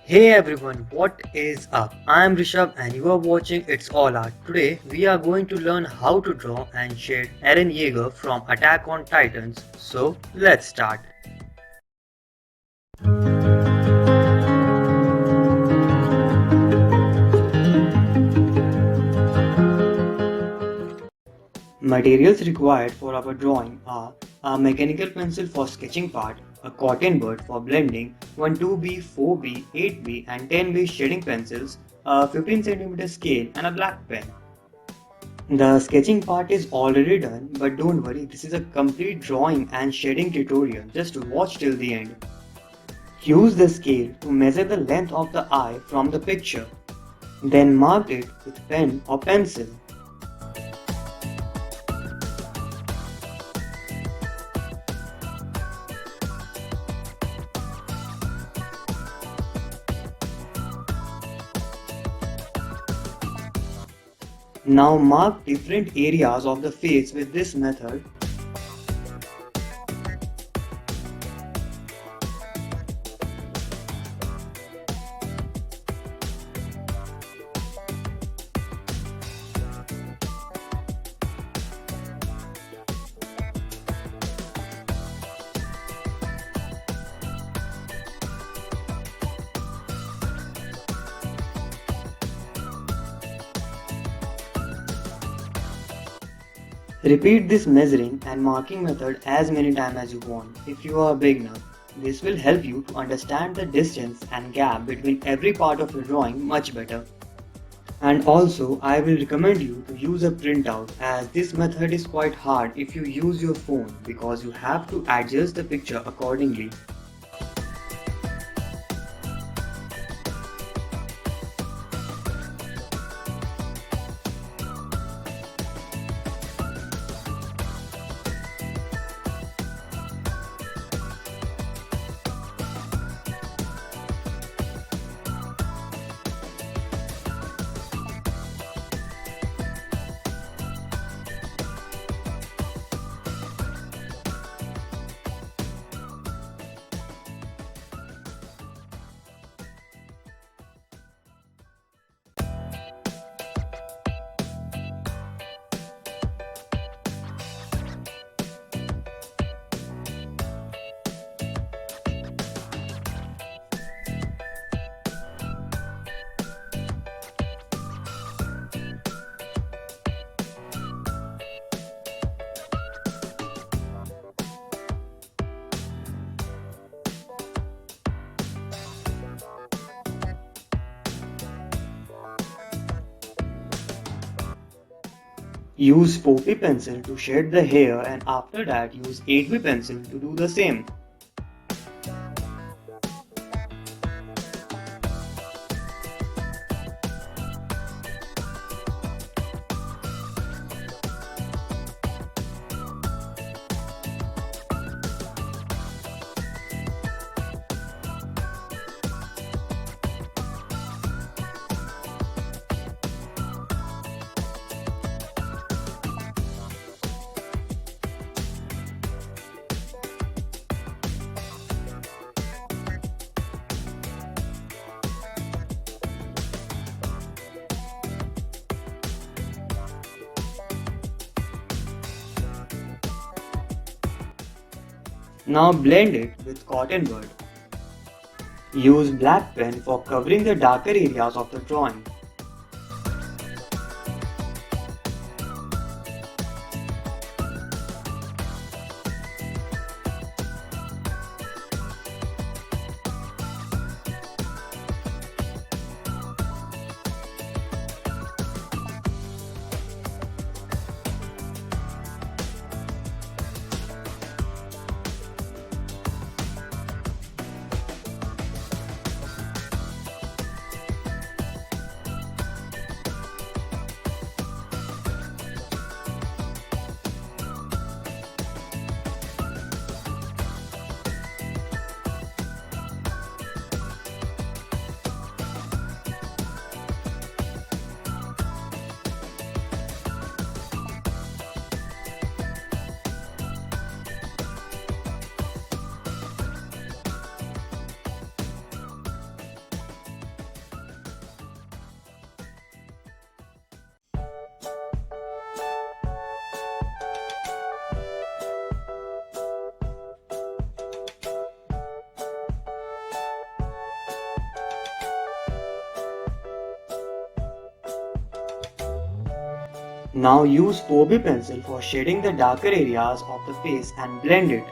Hey everyone, what is up? I am Rishabh and you are watching It's All Art. Today we are going to learn how to draw and shade Eren Yeager from Attack on Titans. So let's start. Materials required for our drawing are a mechanical pencil for sketching part, a cotton bud for blending, one 2B, 4B, 8B and 10B shading pencils, a 15 cm scale and a black pen. The sketching part is already done, but don't worry, this is a complete drawing and shading tutorial. Just watch till the end. Use the scale to measure the length of the eye from the picture. Then mark it with pen or pencil. Now mark different areas of the face with this method. Repeat this measuring and marking method as many times as you want if you are a beginner. This will help you to understand the distance and gap between every part of your drawing much better. And also, I will recommend you to use a printout as this method is quite hard if you use your phone because you have to adjust the picture accordingly. Use 4B pencil to shade the hair and after that use 8B pencil to do the same. Now blend it with cotton bud. Use black pen for covering the darker areas of the drawing. Now use 4B pencil for shading the darker areas of the face and blend it.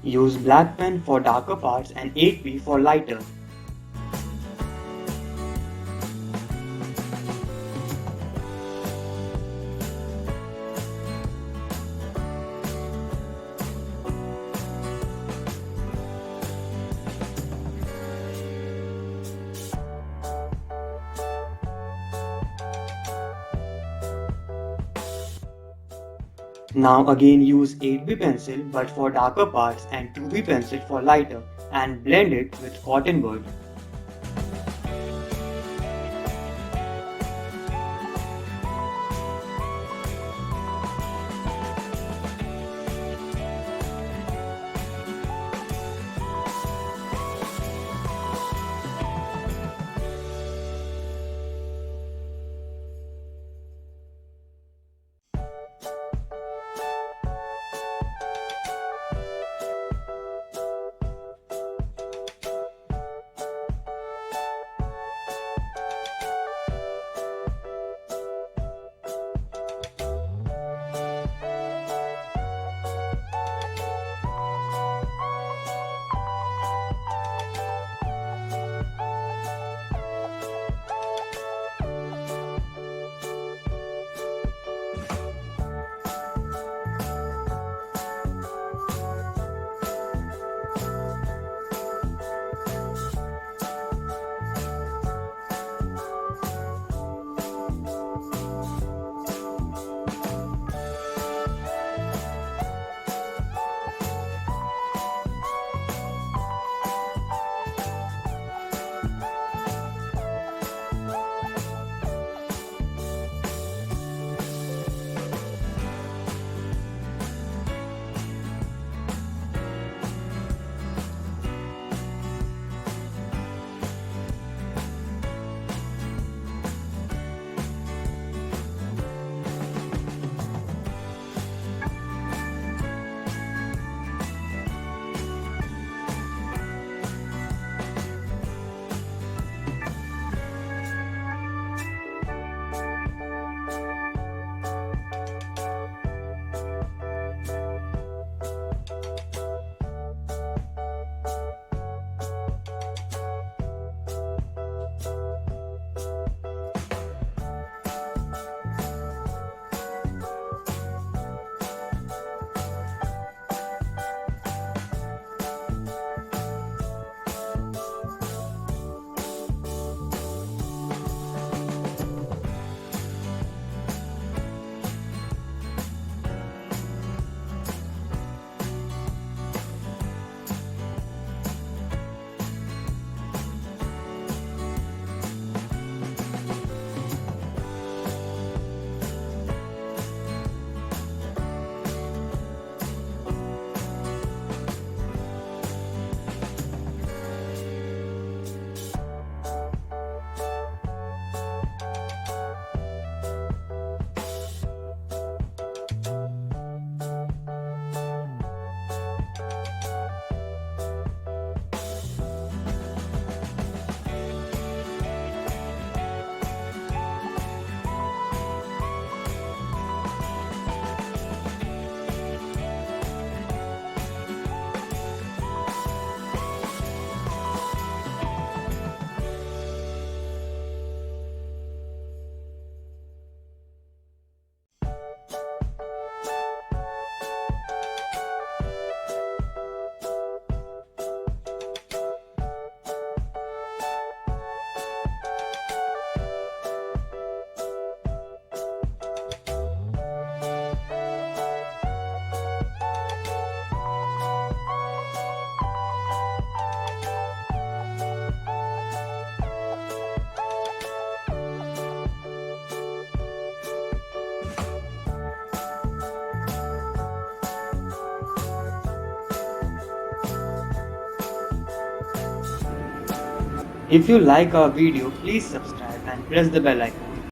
Use black pen for darker parts and 8B for lighter. Now again use 8B pencil but for darker parts and 2B pencil for lighter and blend it with cotton bud. If you like our video, please subscribe and press the bell icon.